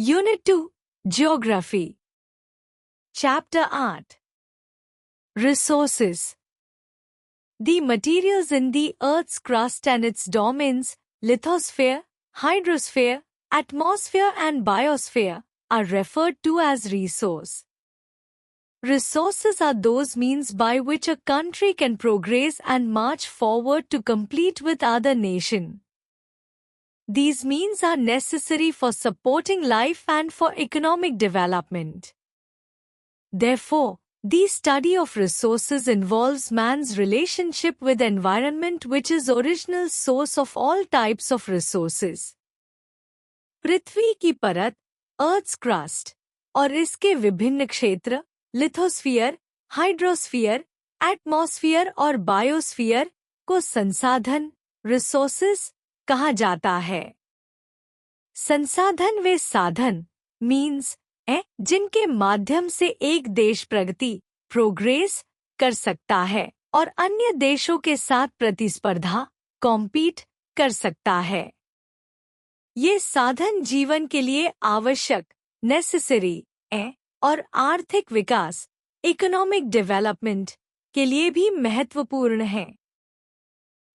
Unit 2, Geography. Chapter 8. Resources. The materials in the Earth's crust and its domains, lithosphere, hydrosphere, atmosphere and biosphere, are referred to as resource. Resources are those means by which a country can progress and march forward to compete with other nations. These means are necessary for supporting life and for economic development. Therefore, the study of resources involves man's relationship with environment, which is original source of all types of resources. पृथ्वी की परत, Earth's crust, और इसके विभिन्न क्षेत्र, lithosphere, hydrosphere, atmosphere और biosphere को संसाधन, resources कहा जाता है। संसाधन वे साधन, मीन्स जिनके माध्यम से एक देश प्रगति, प्रोग्रेस कर सकता है और अन्य देशों के साथ प्रतिस्पर्धा, कॉम्पीट कर सकता है। ये साधन जीवन के लिए आवश्यक, नेसेसरी और आर्थिक विकास, इकोनॉमिक डेवलपमेंट के लिए भी महत्वपूर्ण हैं।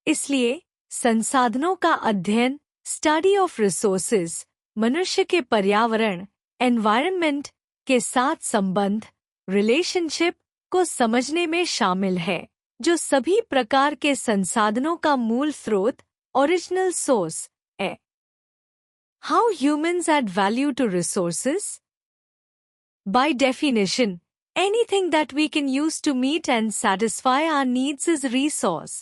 इसलिए संसाधनों का अध्ययन, स्टडी ऑफ रिसोर्सेज, मनुष्य के पर्यावरण, एनवायरनमेंट के साथ संबंध, रिलेशनशिप को समझने में शामिल है, जो सभी प्रकार के संसाधनों का मूल स्रोत, ओरिजिनल सोर्स है। How humans add value to resources? By definition, anything that we can use to meet and satisfy our needs is resource.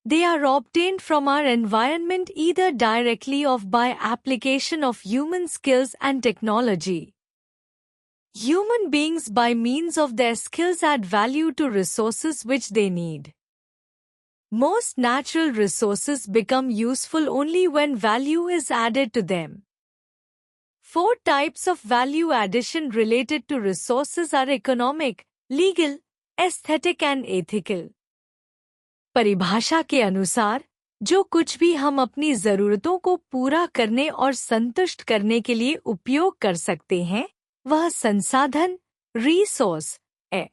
They are obtained from our environment either directly or by application of human skills and technology. Human beings by means of their skills add value to resources which they need. Most natural resources become useful only when value is added to them. 4 types of value addition related to resources are economic, legal, aesthetic and ethical. परिभाषा के अनुसार, जो कुछ भी हम अपनी जरूरतों को पूरा करने और संतुष्ट करने के लिए उपयोग कर सकते हैं, वह संसाधन, रिसोर्स है।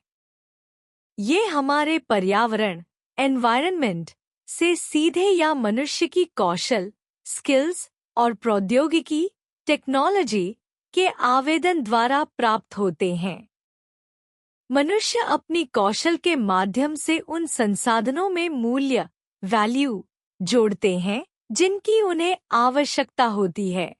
ये हमारे पर्यावरण, एनवायरनमेंट से सीधे या मनुष्य की कौशल, स्किल्स और प्रौद्योगिकी, टेक्नोलॉजी के आवेदन द्वारा प्राप्त होते हैं। मनुष्य अपनी कौशल के माध्यम से उन संसाधनों में मूल्य, वैल्यू जोड़ते हैं जिनकी उन्हें आवश्यकता होती है।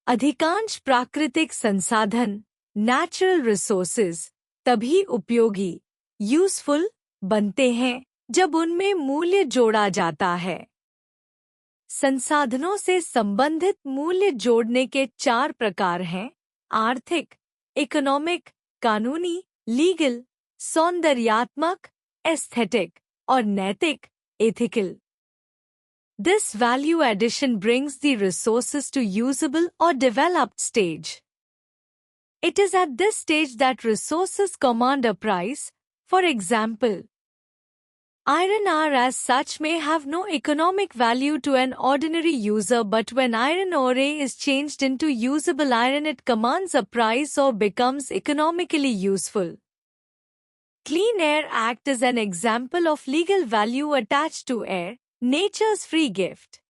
अधिकांश प्राकृतिक संसाधन, नेचुरल रिसोर्सेज, तभी उपयोगी, यूजफुल बनते हैं जब उनमें मूल्य जोड़ा जाता है। संसाधनों से संबंधित मूल्य जोड़ने के 4 प्रकार हैं: आर्थिक, इकोनॉमिक, कानूनी, लीगल, सौंदर्यात्मक, एस्थेटिक और नैतिक, ethical. This value addition brings the resources to usable or developed stage. It is at this stage that resources command a price. For example, iron ore as such may have no economic value to an ordinary user, but when iron ore is changed into usable iron, it commands a price or becomes economically useful. Clean Air Act is an example of legal value attached to air, nature's free gift.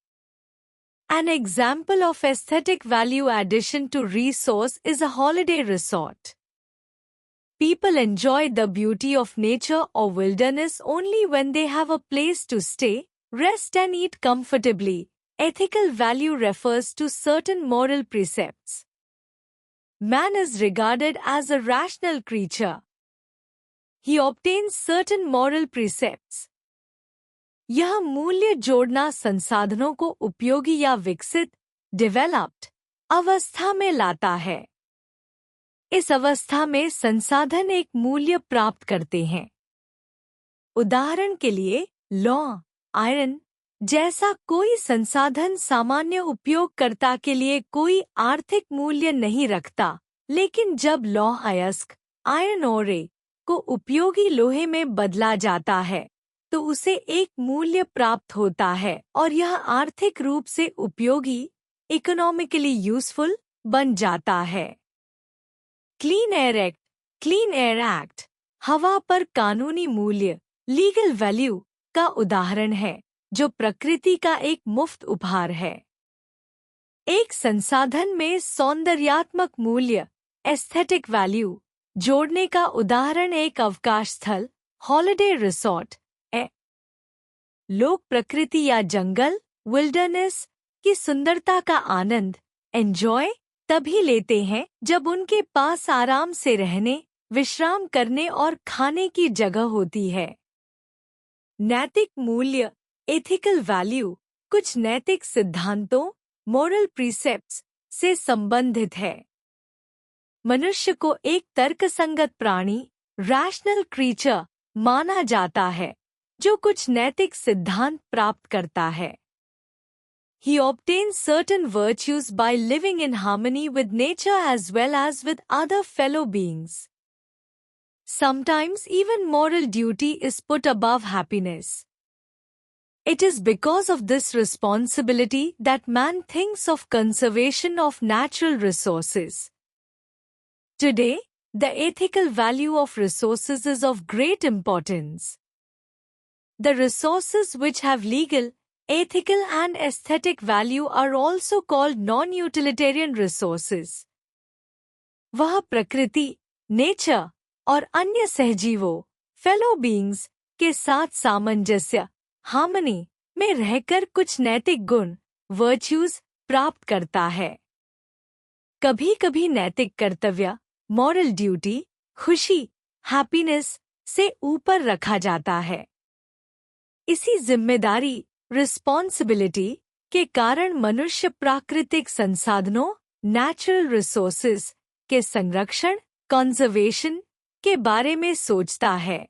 An example of aesthetic value addition to resource is a holiday resort. People enjoy the beauty of nature or wilderness only when they have a place to stay, rest and eat comfortably. Ethical value refers to certain moral precepts. Man is regarded as a rational creature. He obtains certain moral precepts. यह मूल्य जोड़ना संसाधनों को उपयोगी या विकसित, developed अवस्था में लाता है। इस अवस्था में संसाधन एक मूल्य प्राप्त करते हैं। उदाहरण के लिए, लौह, आयरन जैसा कोई संसाधन सामान्य उपयोगकर्ता के लिए कोई आर्थिक मूल्य नहीं रखता, लेकिन जब लौह अयस्क, आयरन ओरे को उपयोगी लोहे में बदला जाता है, तो उसे एक मूल्य प्राप्त होता है और यह आर्थिक रूप से उपयोगी, इकोनॉमिकली यूजफुल बन जाता है। क्लीन एयर एक्ट हवा पर कानूनी मूल्य लीगल वैल्यू का उदाहरण है, जो प्रकृति का एक मुफ्त उपहार है। एक संसाधन में सौंदर्यात्मक मूल्य एस्थेटिक वैल्यू जोड़ने का उदाहरण एक अवकाश स्थल हॉलिडे रिसोर्ट है। लोग प्रकृति या जंगल विल्डरनेस की सुंदरता का आनंद एंजॉय तभी लेते हैं जब उनके पास आराम से रहने, विश्राम करने और खाने की जगह होती है। नैतिक मूल्य एथिकल वैल्यू कुछ नैतिक सिद्धांतों मोरल प्रीसेप्ट्स से संबंधित है। मनुष्य को एक तर्कसंगत प्राणी रैशनल क्रीचर माना जाता है, जो कुछ नैतिक सिद्धांत प्राप्त करता है। He obtains certain virtues by living in harmony with nature as well as with other fellow beings. Sometimes even moral duty is put above happiness. It is because of this responsibility that man thinks of conservation of natural resources. Today, the ethical value of resources is of great importance. The resources which have legal, ethical and aesthetic value are also called non-utilitarian resources. वह प्रकृति, nature और अन्य सहजीवों, fellow beings के साथ सामंजस्य, harmony में रहकर कुछ नैतिक गुण, वर्च्यूज प्राप्त करता है। कभी-कभी नैतिक कर्तव्य, मॉरल ड्यूटी, खुशी, हैप्पीनेस से ऊपर रखा जाता है। इसी जिम्मेदारी रिस्पॉन्सिबिलिटी के कारण मनुष्य प्राकृतिक संसाधनों नेचुरल रिसोर्सेज के संरक्षण कंजर्वेशन के बारे में सोचता है।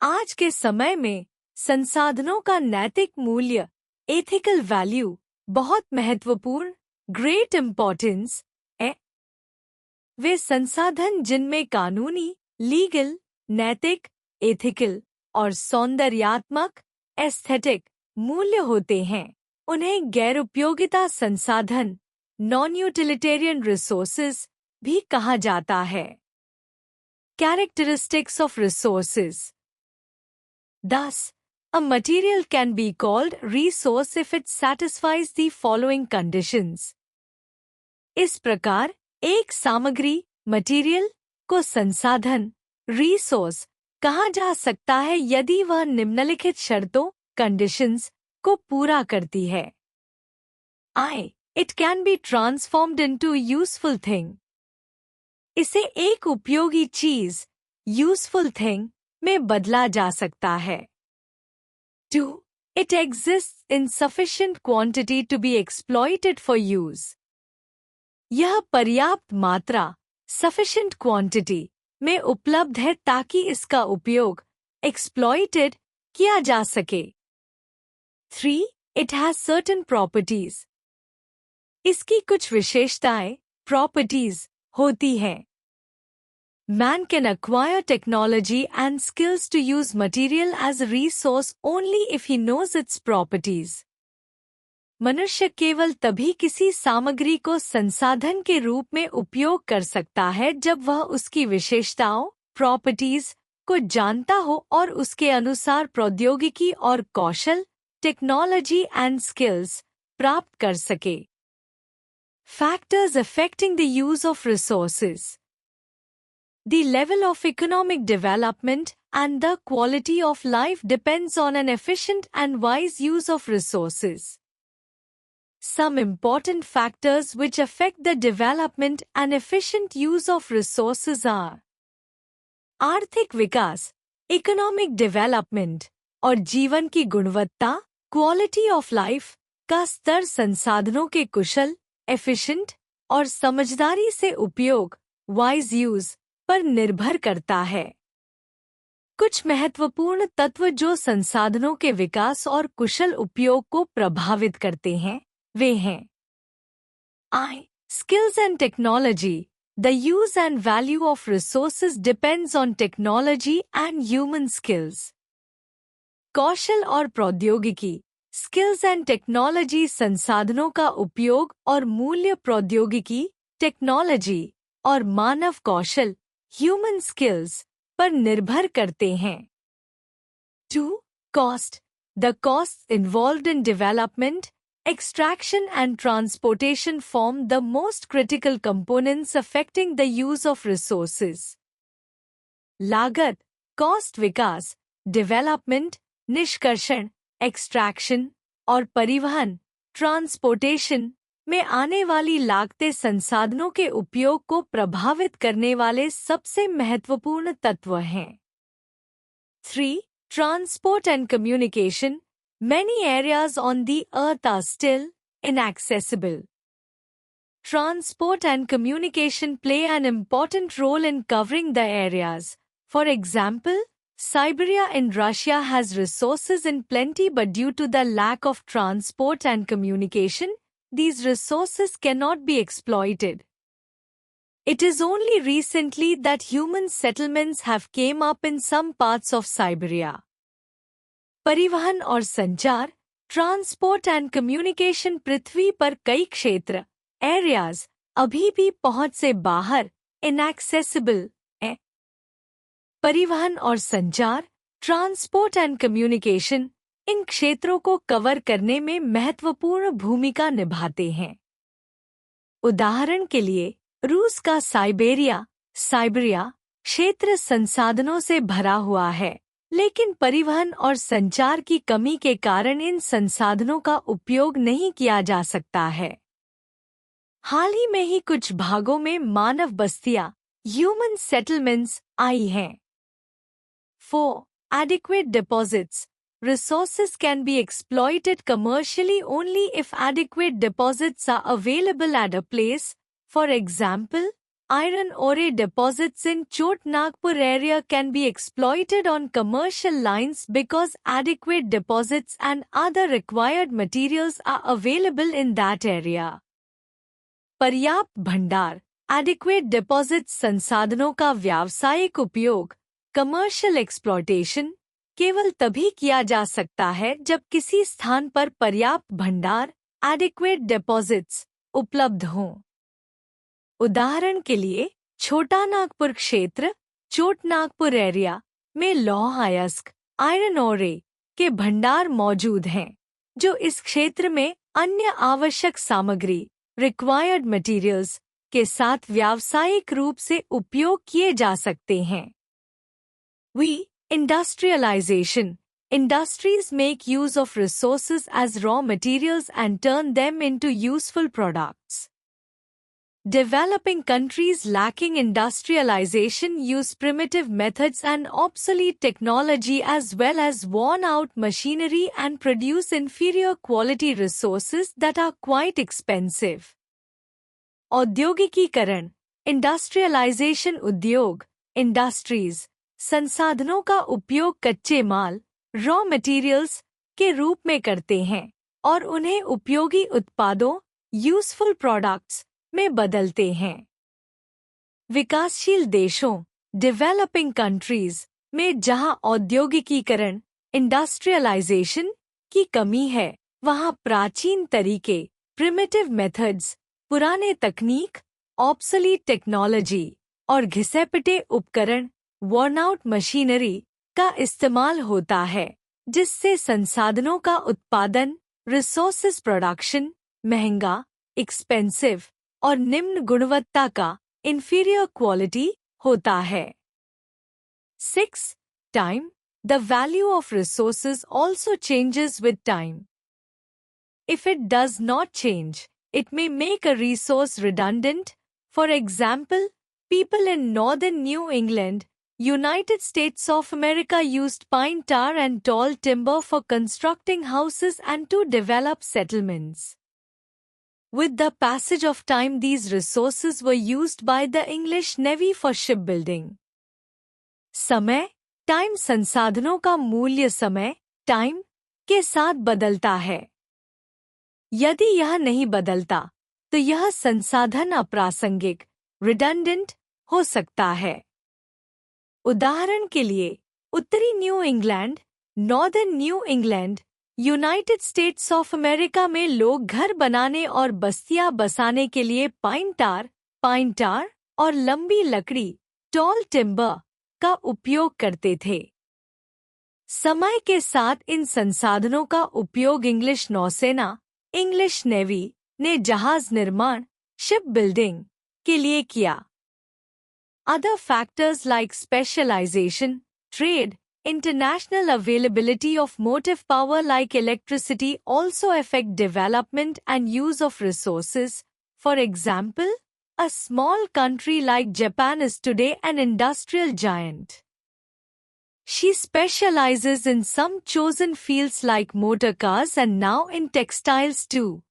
आज के समय में संसाधनों का नैतिक मूल्य एथिकल वैल्यू बहुत महत्वपूर्ण ग्रेट इम्पोर्टेंस है। वे संसाधन जिनमें कानूनी लीगल नैतिक एथिकल और सौंदर्यात्मक एस्थेटिक मूल्य होते हैं, उन्हें गैर उपयोगिता संसाधन नॉन यूटिलिटेरियन रिसोर्सेज भी कहा जाता है। Characteristics of resources. Thus, a material can be called resource if it satisfies the following conditions. इस प्रकार एक सामग्री मटेरियल को संसाधन रिसोर्स कहा जा सकता है यदि वह निम्नलिखित शर्तों कंडीशंस को पूरा करती है। It can be transformed into a useful thing. इसे एक उपयोगी चीज यूजफुल थिंग में बदला जा सकता है। 2. It exists in sufficient quantity to be exploited for use. यह पर्याप्त मात्रा sufficient quantity में उपलब्ध है ताकि इसका उपयोग exploited किया जा सके। 3. It has certain properties. इसकी कुछ विशेषताएं properties होती हैं। Man can acquire technology and skills to use material as a resource only if he knows its properties. मनुष्य केवल तभी किसी सामग्री को संसाधन के रूप में उपयोग कर सकता है जब वह उसकी विशेषताओं प्रॉपर्टीज को जानता हो और उसके अनुसार प्रौद्योगिकी और कौशल टेक्नोलॉजी एंड स्किल्स प्राप्त कर सके। Factors affecting the use of resources. The level of economic development and the quality of life depends on an efficient and wise use of resources. Some important factors which affect the development and efficient use of resources are आर्थिक विकास, economic development और जीवन की गुणवत्ता, quality of life का स्तर संसाधनों के कुशल, efficient और समझदारी से उपयोग, वाइज यूज पर निर्भर करता है। कुछ महत्वपूर्ण तत्व जो संसाधनों के विकास और कुशल उपयोग को प्रभावित करते हैं, वे हैं skills and technology. The use and value of resources depends on technology and human skills. कौशल और प्रौद्योगिकी स्किल्स एंड टेक्नोलॉजी संसाधनों का उपयोग और मूल्य प्रौद्योगिकी, टेक्नोलॉजी और मानव कौशल, ह्यूमन स्किल्स पर निर्भर करते हैं। 2. Cost. The costs involved in development, extraction and transportation form the most critical components affecting the use of resources. लागत, कॉस्ट विकास, डेवलपमेंट, निष्कर्षण, एक्सट्रैक्शन और परिवहन, ट्रांसपोर्टेशन में आने वाली लागतें संसाधनों के उपयोग को प्रभावित करने वाले सबसे महत्वपूर्ण तत्व हैं। 3. Transport and communication. Many areas on the earth are still inaccessible. Transport and communication play an important role in covering the areas. For example, Siberia in Russia has resources in plenty, but due to the lack of transport and communication, these resources cannot be exploited. It is only recently that human settlements have came up in some parts of Siberia. परिवहन और संचार, transport and communication पृथ्वी पर कई क्षेत्र, areas, अभी भी पहुंच से बाहर, इनएक्सेसिबल हैं। परिवहन और संचार, ट्रांसपोर्ट एंड कम्युनिकेशन इन क्षेत्रों को कवर करने में महत्वपूर्ण भूमिका निभाते हैं। उदाहरण के लिए, रूस का साइबेरिया क्षेत्र संसाधनों से भरा हुआ है, लेकिन परिवहन और संचार की कमी के कारण इन संसाधनों का उपयोग नहीं किया जा सकता है। हाल ही में ही कुछ भागों में मानव बस्तियां, ह्यूमन सेटलमेंट्स आई हैं। 4. Adequate deposits. Resources can be exploited commercially only if adequate deposits are available at a place. For example, iron ore deposits in Chot Nagpur area can be exploited on commercial lines because adequate deposits and other required materials are available in that area. पर्याप्त भंडार, adequate deposits संसाधनों का व्यावसायिक उपयोग, commercial exploitation, केवल तभी किया जा सकता है जब किसी स्थान पर पर्याप्त भंडार, adequate deposits, उपलब्ध हों। उदाहरण के लिए, छोटा नागपुर क्षेत्र, चोट नागपुर एरिया में लौह अयस्क, आयरन ओरे के भंडार मौजूद हैं, जो इस क्षेत्र में अन्य आवश्यक सामग्री, रिक्वायर्ड मटेरियल्स के साथ व्यावसायिक रूप से उपयोग किए जा सकते हैं। Industrialization. Industries make use of resources as raw materials and turn them into useful products. Developing countries lacking industrialization use primitive methods and obsolete technology as well as worn-out machinery and produce inferior quality resources that are quite expensive. औद्योगिकीकरण, industrialisation उद्योग, industries, संसाधनों का उपयोग कच्चे माल, raw materials के रूप में करते हैं और उन्हें उपयोगी उत्पादों, यूजफुल प्रोडक्ट्स में बदलते हैं। विकासशील देशों, डेवलपिंग कंट्रीज में जहां औद्योगिकीकरण, इंडस्ट्रियलाइजेशन की कमी है, वहां प्राचीन तरीके, प्रिमिटिव मेथड्स, पुराने तकनीक, ऑब्सोलीट टेक्नोलॉजी और घिसे-पिटे उपकरण, वर्न-आउट मशीनरी का इस्तेमाल होता है, जिससे संसाधनों का उत्पादन, रिसोर्सेज प्रोडक्शन, महंगा, एक्सपेंसिव और निम्न गुणवत्ता का, inferior quality होता है। 6. Time. The value of resources also changes with time. If it does not change, it may make a resource redundant. For example, people in northern New England, United States of America used pine tar and tall timber for constructing houses and to develop settlements. With the passage of time, these resources were used by the English Navy for shipbuilding. समय, time संसाधनों का मूल्य समय, time के साथ बदलता है। यदि यह नहीं बदलता, तो यह संसाधन अप्रासंगिक, रिडंडेंट हो सकता है। उदाहरण के लिए, उत्तरी new England, northern new England United states of America में लोग घर बनाने और बस्तियां बसाने के लिए पाइन टार और लंबी लकड़ी टॉल टिम्बर का उपयोग करते थे। समय के साथ इन संसाधनों का उपयोग इंग्लिश नौसेना इंग्लिश नेवी ने जहाज निर्माण शिप बिल्डिंग के लिए किया। Other factors like specialization, trade, international availability of motive power like electricity also affect development and use of resources. For example, a small country like Japan is today an industrial giant. She specializes in some chosen fields like motor cars and now in textiles too.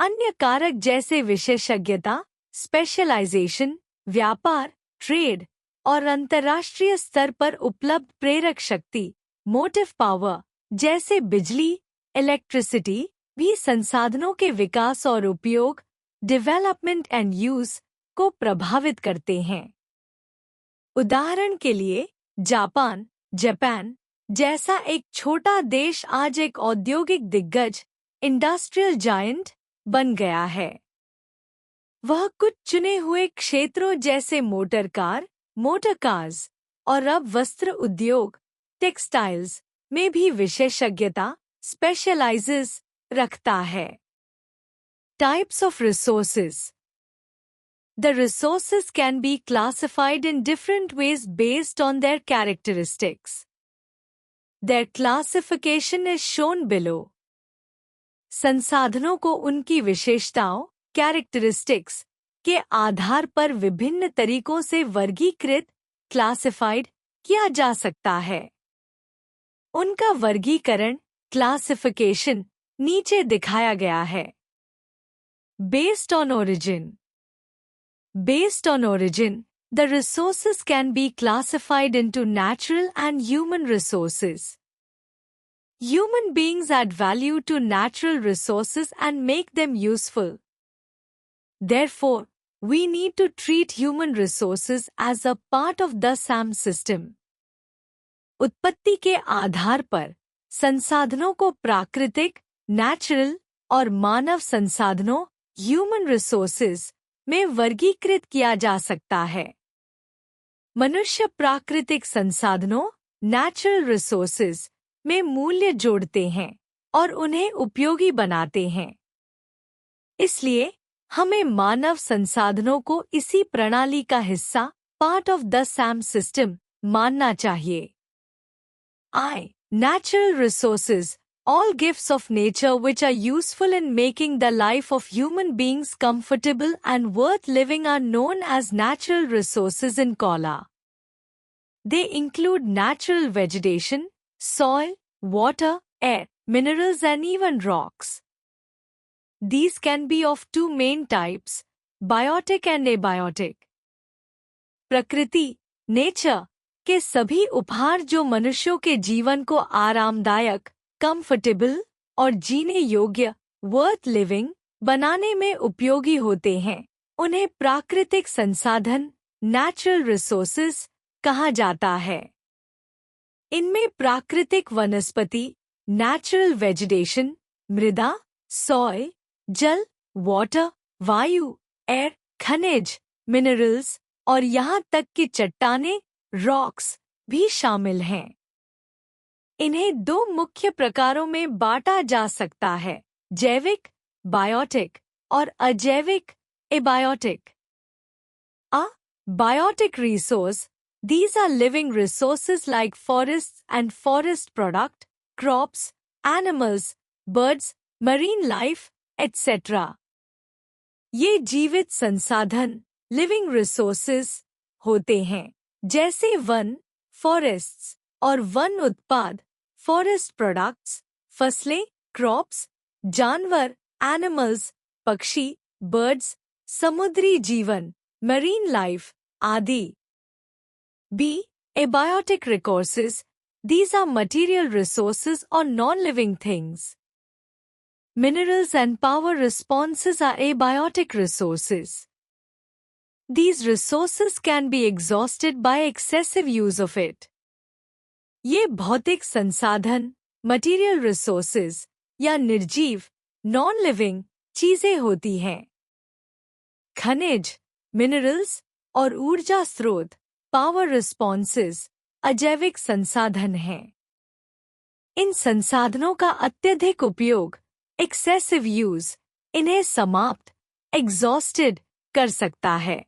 अन्य कारक जैसे विशेषज्ञता, specialisation, व्यापार, trade और अंतर्राष्ट्रीय स्तर पर उपलब्ध प्रेरक शक्ति, मोटिव पावर, जैसे बिजली, इलेक्ट्रिसिटी, भी संसाधनों के विकास और उपयोग, डेवलपमेंट एंड यूज को प्रभावित करते हैं। उदाहरण के लिए, जापान जैसा एक छोटा देश आज एक औद्योगिक दिग्गज, इंडस्ट्रियल जायंट बन गया है। वह कुछ चुने हुए क्षेत्रों जैसे मोटर कार्स और अब वस्त्र उद्योग, टेक्सटाइल्स में भी विशेषज्ञता, स्पेशलाइजेस रखता है। Types of resources. The resources can be classified in different ways based on their characteristics. Their classification is shown below. संसाधनों को उनकी विशेषताओं, कैरेक्टरिस्टिक्स के आधार पर विभिन्न तरीकों से वर्गीकृत, क्लासिफाइड किया जा सकता है। उनका वर्गीकरण, क्लासिफिकेशन, नीचे दिखाया गया है। Based on origin. Based on origin, the resources can be classified into natural and human resources. Human beings add value to natural resources and make them useful. Therefore, we need to treat human resources as a part of the SAM system. उत्पत्ति के आधार पर संसाधनों को प्राकृतिक, natural और मानव संसाधनों, human resources में वर्गीकृत किया जा सकता है। मनुष्य प्राकृतिक संसाधनों, नेचुरल रिसोर्सेज में मूल्य जोड़ते हैं और उन्हें उपयोगी बनाते हैं। इसलिए हमें मानव संसाधनों को इसी प्रणाली का हिस्सा, part of the Sam system, मानना चाहिए। Natural resources, all gifts of nature which are useful in making the life of human beings comfortable and worth living are known as natural resources in Kola. They include natural vegetation, soil, water, air, minerals and even rocks. These can be of two main types, biotic and abiotic. प्रकृति, nature के सभी उपहार जो मनुष्यों के जीवन को आरामदायक, कंफर्टेबल और जीने योग्य, वर्थ लिविंग बनाने में उपयोगी होते हैं, उन्हें प्राकृतिक संसाधन, नेचुरल रिसोर्सेज कहा जाता है। इनमें प्राकृतिक वनस्पति, नेचुरल वेजिटेशन, मृदा, सॉइल, जल, वाटर, वायु, एयर, खनिज, मिनरल्स और यहाँ तक कि चट्टानें, रॉक्स भी शामिल हैं। इन्हें दो मुख्य प्रकारों में बांटा जा सकता है, जैविक, बायोटिक और अजैविक, abiotic. A biotic resource, these are living resources like forests and forest product, crops, animals, birds, marine life, etc. ये जीवित संसाधन, लिविंग रिसोर्सेज होते हैं, जैसे वन, फॉरेस्ट्स और वन उत्पाद, फॉरेस्ट प्रोडक्ट्स, फसलें, क्रॉप्स, जानवर, एनिमल्स, पक्षी, बर्ड्स, समुद्री जीवन, मरीन लाइफ आदि। B. Abiotic resources, these are material resources or non-living things. Minerals and power responses are abiotic resources. These resources can be exhausted by excessive use of it. ये भौतिक संसाधन, material resources या निर्जीव non living चीजें होती हैं। खनिज, minerals और ऊर्जा स्रोत, पावर रिस्पॉन्सेज अजैविक संसाधन हैं। इन संसाधनों का अत्यधिक उपयोग, एक्सेसिव यूज, इन्हें समाप्त, एग्जॉस्टेड कर सकता है।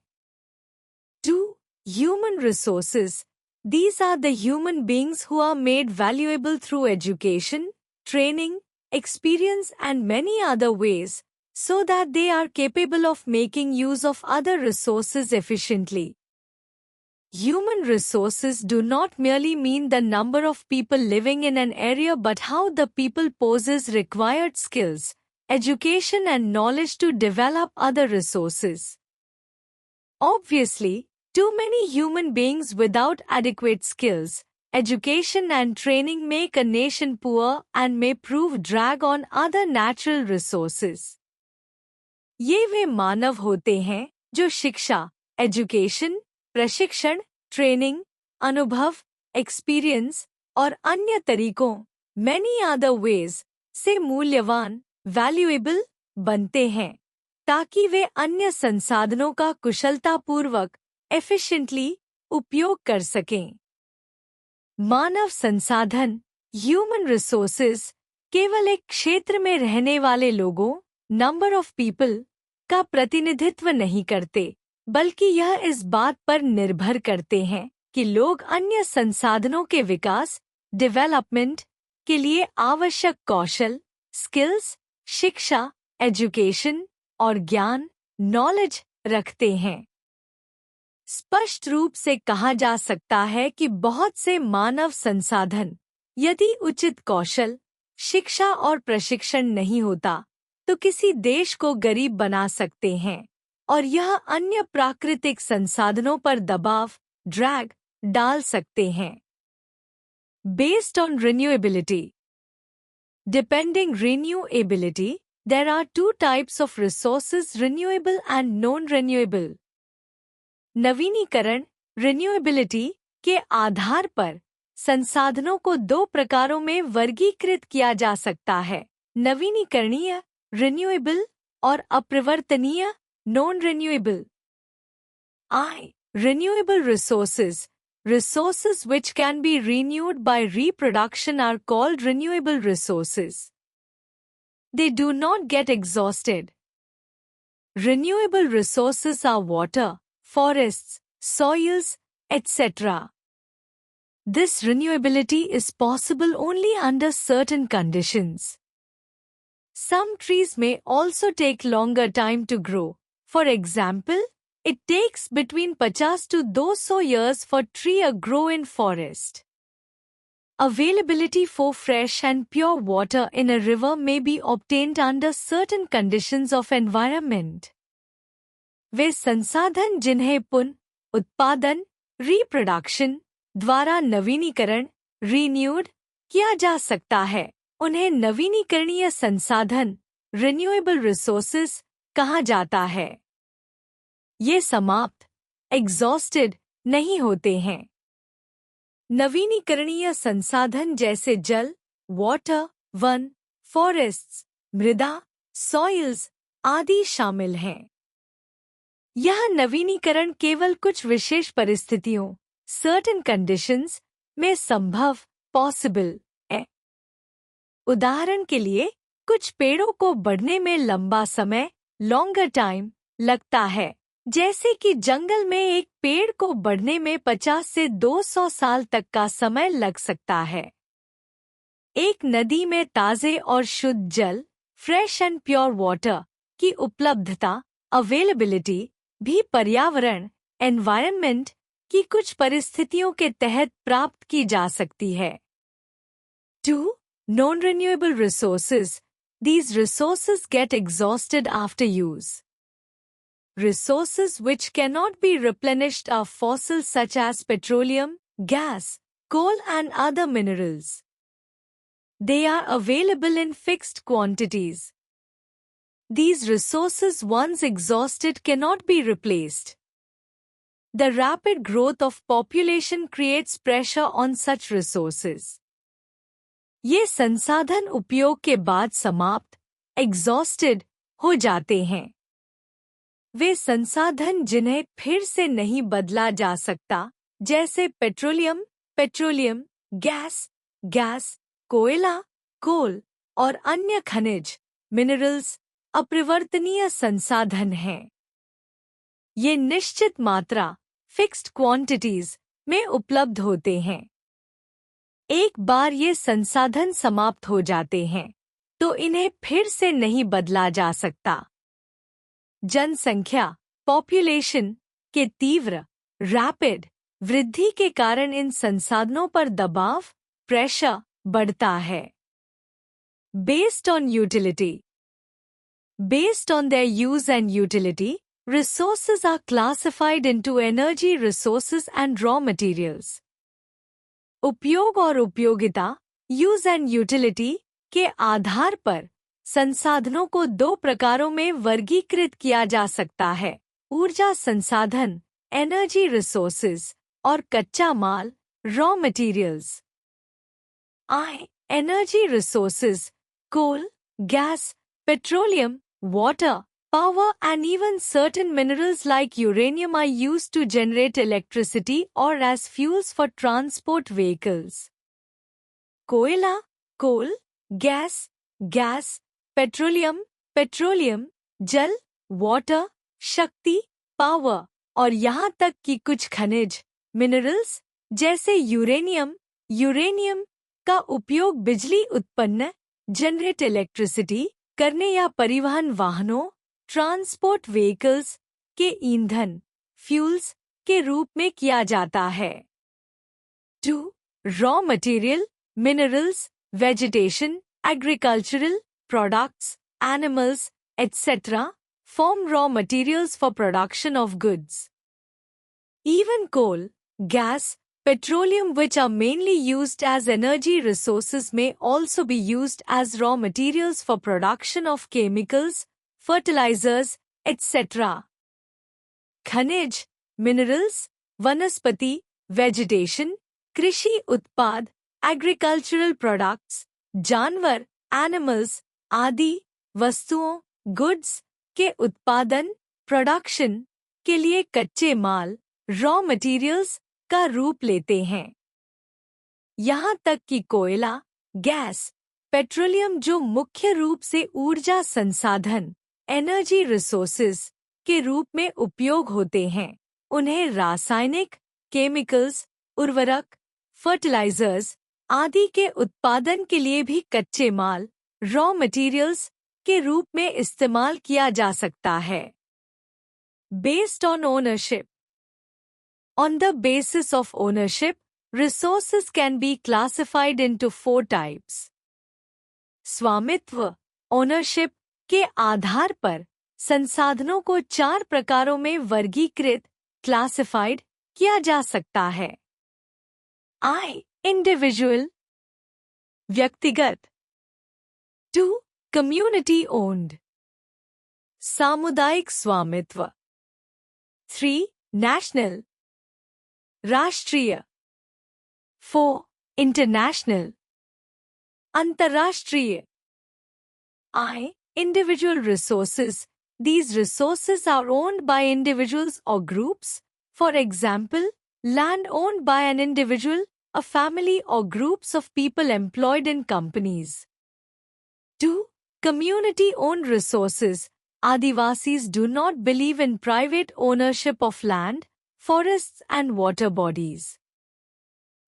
2. Human resources. These are the human beings who are made valuable through education, training, experience and many other ways, so that they are capable of making use of other resources efficiently. Human resources do not merely mean the number of people living in an area but how the people possess required skills, education and knowledge to develop other resources. Obviously, too many human beings without adequate skills, education and training make a nation poor and may prove drag on other natural resources. ये वे मानव होते हैं जो शिक्षा, education, प्रशिक्षण, training, अनुभव, experience और अन्य तरीकों, many other ways, से मूल्यवान, वैल्यूएबल बनते हैं, ताकि वे अन्य संसाधनों का कुशलतापूर्वक, एफिशिएंटली उपयोग कर सकें। मानव संसाधन, ह्यूमन रिसोर्सेज, केवल एक क्षेत्र में रहने वाले लोगों, नंबर ऑफ पीपल, का प्रतिनिधित्व नहीं करते, बल्कि यह इस बात पर निर्भर करते हैं कि लोग अन्य संसाधनों के विकास, डेवलपमेंट के लिए आवश्यक कौशल, स्किल्स, शिक्षा, एजुकेशन और ज्ञान, नॉलेज रखते हैं। स्पष्ट रूप से कहा जा सकता है कि बहुत से मानव संसाधन, यदि उचित कौशल, शिक्षा और प्रशिक्षण नहीं होता, तो किसी देश को गरीब बना सकते हैं और यह अन्य प्राकृतिक संसाधनों पर दबाव, ड्रैग डाल सकते हैं। Based on renewability. Depending renewability, there are two types of resources, renewable and non-renewable. नवीनीकरण, रिन्यूएबिलिटी के आधार पर संसाधनों को दो प्रकारों में वर्गीकृत किया जा सकता है, नवीनीकरणीय, रिन्यूएबल और अपरिवर्तनीय, non renewable. Renewable resources. Resources which can be renewed by reproduction are called renewable resources. They do not get exhausted. Renewable resources are water, forests, soils, etc. This renewability is possible only under certain conditions. Some trees may also take longer time to grow. For example, it takes between 50 to 200 years for tree to grow in forest. Availability for fresh and pure water in a river may be obtained under certain conditions of environment. वे संसाधन जिन्हें पुनः उत्पादन, reproduction द्वारा नवीनीकरण, renewed किया जा सकता है, उन्हें नवीनीकरणीय संसाधन, रिन्यूएबल रिसोर्सेज कहा जाता है। ये समाप्त, एग्जॉस्टेड नहीं होते हैं। नवीनीकरणीय संसाधन जैसे जल, वाटर, वन, फॉरेस्ट्स, मृदा, सॉइल्स आदि शामिल हैं। यह नवीनीकरण केवल कुछ विशेष परिस्थितियों, सर्टेन कंडीशंस में संभव, पॉसिबल है। उदाहरण के लिए, कुछ पेड़ों को बढ़ने में लंबा समय, लॉन्गर टाइम लगता है, जैसे कि जंगल में एक पेड़ को बढ़ने में 50 से 200 साल तक का समय लग सकता है। एक नदी में ताज़े और शुद्ध जल, फ्रेश एंड प्योर वाटर की उपलब्धता, अवेलेबिलिटी भी पर्यावरण, एनवायरनमेंट की कुछ परिस्थितियों के तहत प्राप्त की जा सकती है। 2. Non-renewable resources. These resources get exhausted after use. Resources which cannot be replenished are fossils such as petroleum, gas, coal and other minerals. They are available in fixed quantities. These resources once exhausted cannot be replaced. The rapid growth of population creates pressure on such resources. ये संसाधन उपयोग के बाद समाप्त exhausted हो जाते हैं। वे संसाधन जिन्हें फिर से नहीं बदला जा सकता, जैसे पेट्रोलियम, गैस, कोयला, कोल और अन्य खनिज मिनरल्स अपरिवर्तनीय संसाधन हैं। ये निश्चित मात्रा फिक्स्ड क्वांटिटीज में उपलब्ध होते हैं। एक बार ये संसाधन समाप्त हो जाते हैं तो इन्हें फिर से नहीं बदला जा सकता। जनसंख्या पॉपुलेशन के तीव्र रैपिड वृद्धि के कारण इन संसाधनों पर दबाव प्रेशर बढ़ता है। Based on their use and utility, resources are classified into energy resources and raw materials. उपयोग और उपयोगिता यूज एंड यूटिलिटी के आधार पर संसाधनों को दो प्रकारों में वर्गीकृत किया जा सकता है: ऊर्जा संसाधन एनर्जी रिसोर्सेज और कच्चा माल raw materials. Energy resources coal, gas, petroleum, water, power and even certain minerals like uranium are used to generate electricity or as fuels for transport vehicles. कोयला, coal, gas, petroleum, जल, water, शक्ति, power और यहाँ तक कि कुछ खनिज minerals जैसे यूरेनियम का उपयोग बिजली उत्पन्न जनरेट इलेक्ट्रिसिटी करने या परिवहन वाहनों ट्रांसपोर्ट व्हीकल्स के ईंधन फ्यूल्स के रूप में किया जाता है। 2. Raw material minerals vegetation agricultural products animals etc. form raw materials for production of goods. Even coal, gas, petroleum which are mainly used as energy resources may also be used as raw materials for production of chemicals, fertilizers, etc. खनिज, minerals, वनस्पति, vegetation, कृषि उत्पाद, agricultural products, जानवर, animals, आदि वस्तुओं, goods के उत्पादन, production के लिए कच्चे माल, raw materials का रूप लेते हैं। यहाँ तक कि कोयला, गैस, पेट्रोलियम जो मुख्य रूप से ऊर्जा संसाधन, एनर्जी रिसोर्सेज के रूप में उपयोग होते हैं, उन्हें रासायनिक, केमिकल्स, उर्वरक, फर्टिलाइजर्स आदि के उत्पादन के लिए भी कच्चे माल, रॉ मटेरियल्स के रूप में इस्तेमाल किया जा सकता है। Based on ownership On the basis of ownership, resources can be classified into 4 types. स्वामित्व, ownership के आधार पर संसाधनों को 4 प्रकारों में वर्गीकृत, classified किया जा सकता है। Individual, व्यक्तिगत। 2. Community owned, सामुदायिक स्वामित्व। 3. National, राष्ट्रीय। 4. इंटरनेशनल, अंतर्राष्ट्रीय। Individual resources. These resources are owned by individuals or groups. For example, land owned by an individual, a family or groups of people employed in companies. 2. Community-owned resources. Adivasis do not believe in private ownership of land, forests and water bodies.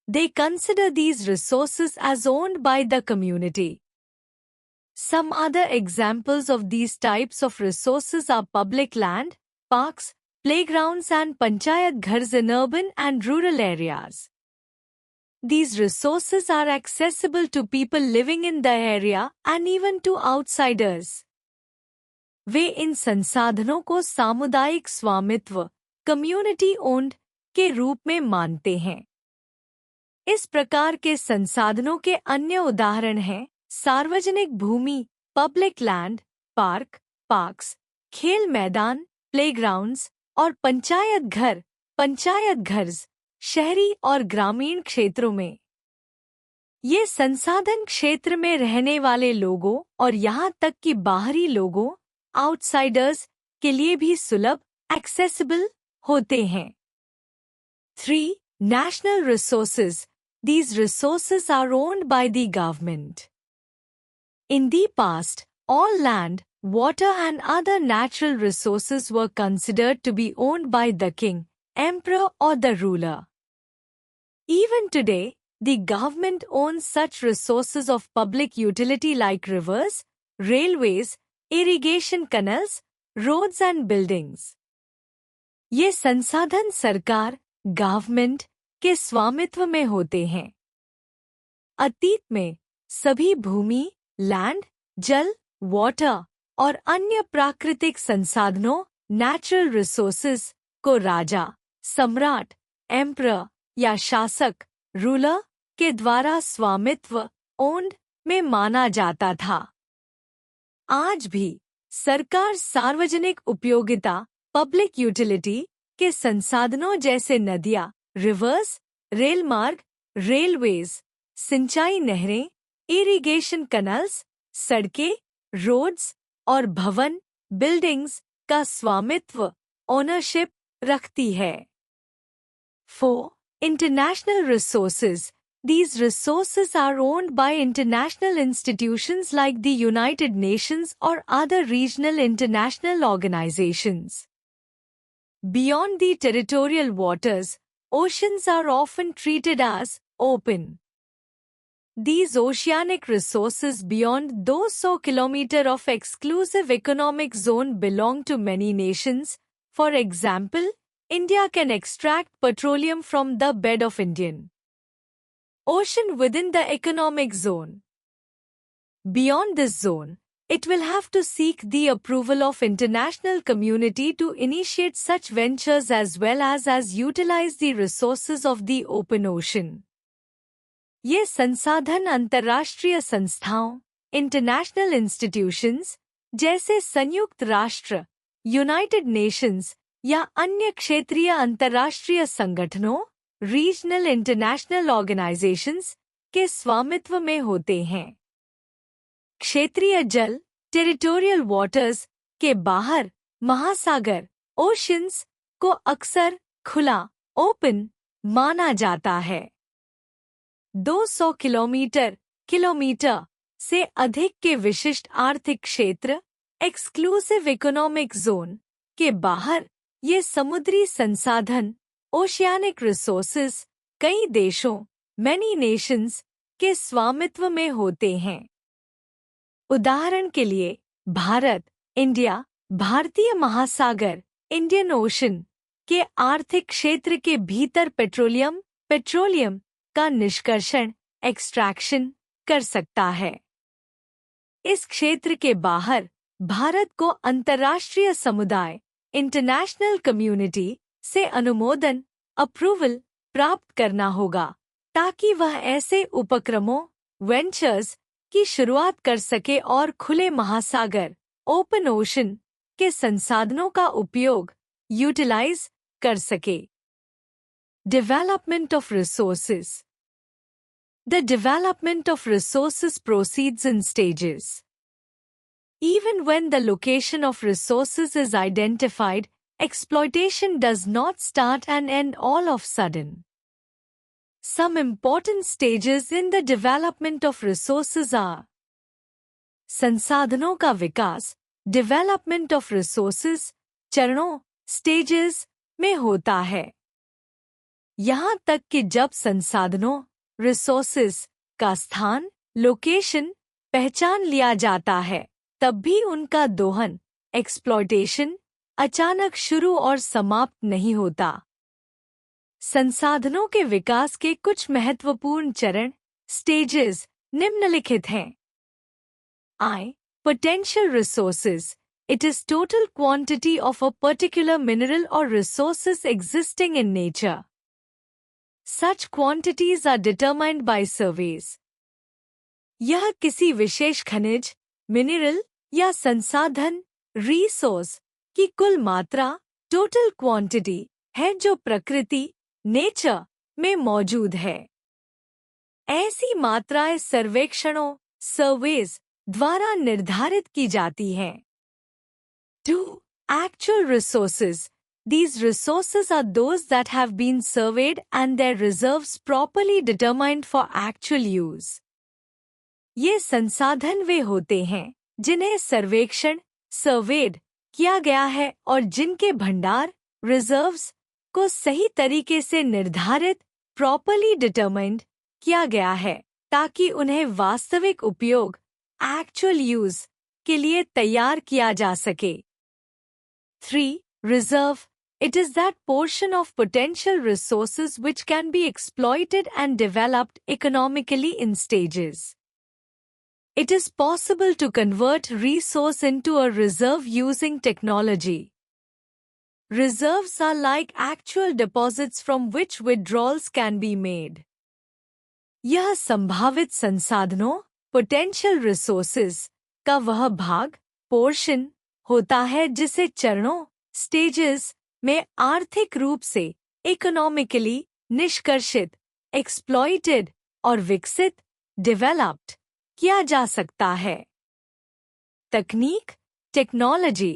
They consider these resources as owned by the community. Some other examples of these types of resources are public land, parks, playgrounds and panchayat ghars in urban and rural areas. These resources are accessible to people living in the area and even to outsiders. वे इन संसाधनों को सामुदायिक स्वामित्व community owned के रूप में मानते हैं। इस प्रकार के संसाधनों के अन्य उदाहरण हैं सार्वजनिक भूमि, पब्लिक लैंड, पार्क्स, खेल मैदान, प्लेग्राउंड्स और पंचायत घर्स शहरी और ग्रामीण क्षेत्रों में। ये संसाधन क्षेत्र में रहने वाले लोगों और यहाँ तक कि बाहरी लोगों, आउटसाइडर्स के लिए भी सुलभ, एक्सेसिबल होते हैं। 3. National resources. These resources are owned by the government. In the past, all land, water and other natural resources were considered to be owned by the king, emperor or the ruler. Even today, the government owns such resources of public utility like rivers, railways, irrigation canals, roads and buildings. ये संसाधन सरकार, government के स्वामित्व में होते हैं। अतीत में सभी भूमि, लैंड, जल, वाटर और अन्य प्राकृतिक संसाधनों, नेचुरल रिसोर्सेज को राजा, सम्राट, एम्परर या शासक, रूलर के द्वारा स्वामित्व, ओन्ड में माना जाता था। आज भी सरकार सार्वजनिक उपयोगिता, पब्लिक यूटिलिटी के संसाधनों जैसे नदियाँ, रिवर्स, रेल मार्ग, रेलवेज, सिंचाई नहरें, इरिगेशन कनल्स, सड़कें, रोड्स और भवन, बिल्डिंग्स का स्वामित्व, ओनरशिप रखती है। 4. International resources. These resources are owned by international institutions like the United Nations or other regional international organizations. Beyond the territorial waters, oceans are often treated as open. These oceanic resources beyond those 100 km of exclusive economic zone belong to many nations. For example, India can extract petroleum from the bed of Indian Ocean within the economic zone. Beyond this zone, it will have to seek the approval of international community to initiate such ventures as well as utilize the resources of the open ocean. ये संसाधन अंतर्राष्ट्रीय संस्थाओं, international institutions जैसे संयुक्त राष्ट्र, United Nations या अन्य क्षेत्रीय अंतर्राष्ट्रीय संगठनों, रीजनल इंटरनेशनल ऑर्गेनाइजेशंस के स्वामित्व में होते हैं। क्षेत्रीय जल, टेरिटोरियल वाटर्स के बाहर महासागर, ओशंस को अक्सर खुला, ओपन माना जाता है। 200 किलोमीटर से अधिक के विशिष्ट आर्थिक क्षेत्र, एक्सक्लूसिव इकोनॉमिक जोन के बाहर ये समुद्री संसाधन, ओशियानिक रिसोर्सेज कई देशों, मैनी नेशंस के स्वामित्व में होते हैं। उदाहरण के लिए भारत, इंडिया, भारतीय महासागर, इंडियन ओशन के आर्थिक क्षेत्र के भीतर पेट्रोलियम का निष्कर्षण, एक्सट्रैक्शन कर सकता है। इस क्षेत्र के बाहर भारत को अंतर्राष्ट्रीय समुदाय, इंटरनेशनल कम्युनिटी से अनुमोदन, अप्रूवल प्राप्त करना होगा ताकि वह ऐसे उपक्रमों, वेंचर्स की शुरुआत कर सके और खुले महासागर, ओपन ओशन के संसाधनों का उपयोग, यूटिलाइज कर सके। Development of resources. The development of resources proceeds in stages. Even when the location of resources is identified, exploitation does not start and end all of a sudden. Some important stages in the development of resources are संसाधनों का विकास, development of resources, चरणों, stages में होता है। यहाँ तक कि जब संसाधनों, रिसोर्सेज का स्थान, लोकेशन पहचान लिया जाता है, तब भी उनका दोहन, एक्सप्लॉयटेशन अचानक शुरू और समाप्त नहीं होता। संसाधनों के विकास के कुछ महत्वपूर्ण चरण, स्टेजेस निम्नलिखित हैं। I. Potential resources. It is total quantity of a particular mineral or resources existing in nature. Such quantities are determined by surveys. यह किसी विशेष खनिज, मिनरल या संसाधन, रिसोर्स की कुल मात्रा, टोटल क्वांटिटी है जो प्रकृति, नेचर में मौजूद है। ऐसी मात्राएं सर्वेक्षणों सर्वेज द्वारा निर्धारित की जाती हैं। 2. Actual resources. These resources are those that have been surveyed and their reserves properly determined for actual use. ये संसाधन वे होते हैं जिन्हें सर्वेक्षण सर्वेड किया गया है और जिनके भंडार रिजर्व्स को सही तरीके से निर्धारित प्रॉपर्ली डिटरमाइंड किया गया है ताकि उन्हें वास्तविक उपयोग एक्चुअल यूज के लिए तैयार किया जा सके। 3. Reserve. It is that portion of potential resources which can be exploited and developed economically in stages. It is possible to convert resource into a reserve using technology. Reserves are like actual deposits from which withdrawals can be made. यह संभावित संसाधनों potential resources का वह भाग portion होता है जिसे चरणों stages में आर्थिक रूप से economically निष्कर्षित exploited और विकसित developed किया जा सकता है। तकनीक टेक्नोलॉजी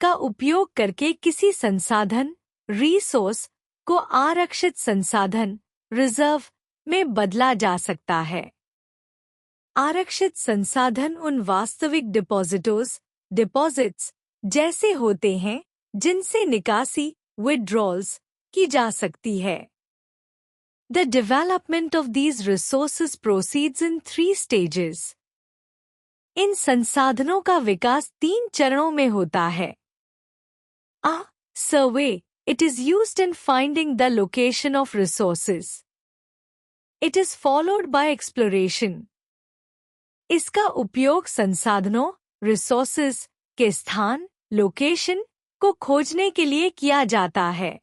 का उपयोग करके किसी संसाधन रिसोर्स को आरक्षित संसाधन रिजर्व में बदला जा सकता है। आरक्षित संसाधन उन वास्तविक डिपॉजिट्स जैसे होते हैं जिनसे निकासी विड्रॉल्स की जा सकती है। The development of these resources proceeds in 3 stages. इन संसाधनों का विकास 3 चरणों में होता है। A. Survey. It is used in finding the location of resources. It is followed by exploration. इसका उपयोग संसाधनों resources के स्थान लोकेशन को खोजने के लिए किया जाता है।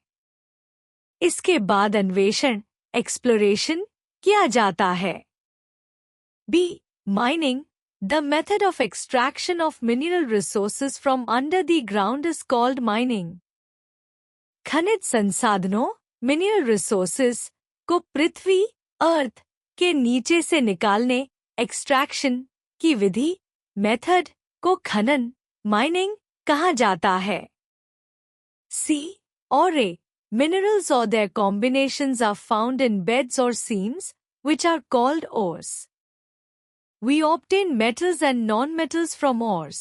इसके बाद अन्वेषण exploration किया जाता है। B. Mining. The method of extraction of mineral resources from under the ground is called mining. खनिज संसाधनों mineral resources को पृथ्वी अर्थ के नीचे से निकालने extraction की विधि method को खनन mining कहा जाता है। C. Ore. Minerals or their combinations are found in beds or seams, which are called ores. We obtain metals and non-metals from ores.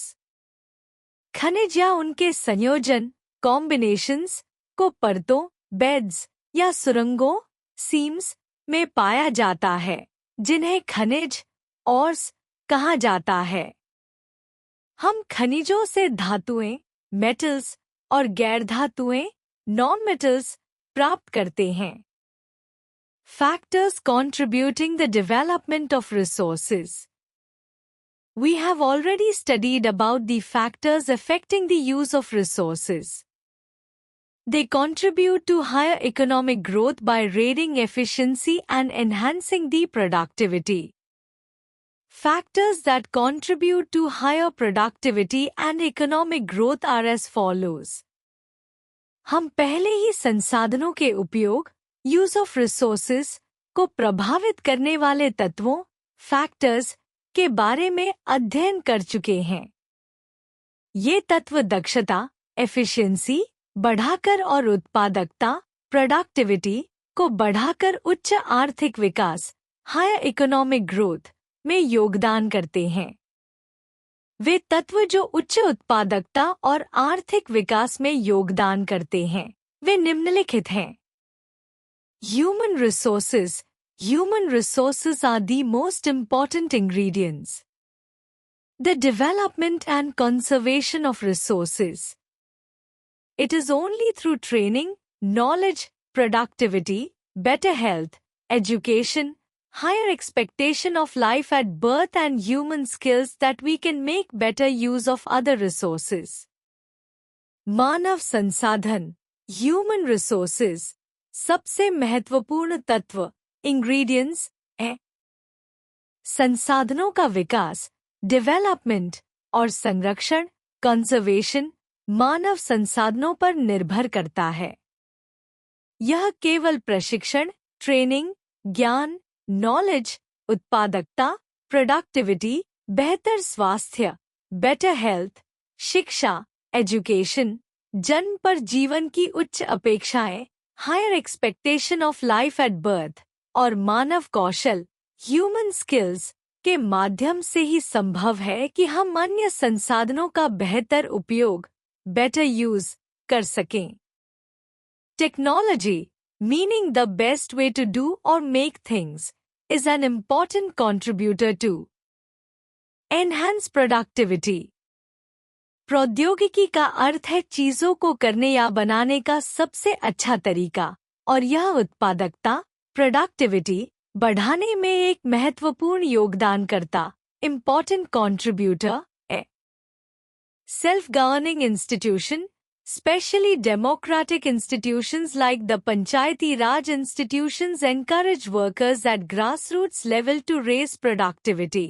खनिज या उनके संयोजन combinations को परतों बेड्स या सुरंगों सीम्स में पाया जाता है जिन्हें खनिज ores कहा जाता है। हम खनिजों से धातुएं मेटल्स और गैर धातुएं non-metals प्राप्त करते हैं। Factors contributing the development of resources. We have already studied about the factors affecting the use of resources. They contribute to higher economic growth by raising efficiency and enhancing the productivity. Factors that contribute to higher productivity and economic growth are as follows. हम पहले ही संसाधनों के उपयोग use of resources को प्रभावित करने वाले तत्वों फैक्टर्स के बारे में अध्ययन कर चुके हैं। ये तत्व दक्षता एफिशिएंसी बढ़ाकर और उत्पादकता प्रोडक्टिविटी को बढ़ाकर उच्च आर्थिक विकास हायर इकोनॉमिक ग्रोथ में योगदान करते हैं। वे तत्व जो उच्च उत्पादकता और आर्थिक विकास में योगदान करते हैं वे निम्नलिखित हैं। Human resources. Human resources are the most important ingredients. The development and conservation of resources. It is only through training, knowledge, productivity, better health, education, higher expectation of life at birth and human skills that we can make better use of other resources. मानव संसाधन human resources सबसे महत्वपूर्ण तत्व ingredients है। संसाधनों का विकास development और संरक्षण conservation मानव संसाधनों पर निर्भर करता है। यह केवल प्रशिक्षण ट्रेनिंग ज्ञान नॉलेज उत्पादकता, प्रोडक्टिविटी, बेहतर स्वास्थ्य, बेटर हेल्थ, शिक्षा, एजुकेशन, जन्म पर जीवन की उच्च अपेक्षाएं, higher expectation of life at birth और मानव कौशल, ह्यूमन स्किल्स के माध्यम से ही संभव है कि हम अन्य संसाधनों का बेहतर उपयोग, बेटर यूज कर सकें। Technology, meaning the best way to do or make things, is an important contributor to enhance productivity. प्रौद्योगिकी का अर्थ है चीजों को करने या बनाने का सबसे अच्छा तरीका, और यह उत्पादकता, प्रोडक्टिविटी बढ़ाने में एक महत्वपूर्ण योगदान करता, इम्पॉर्टेंट कॉन्ट्रीब्यूटर है। Self governing institution, especially democratic institutions like the Panchayati Raj institutions, encourage workers at grassroots level to raise productivity.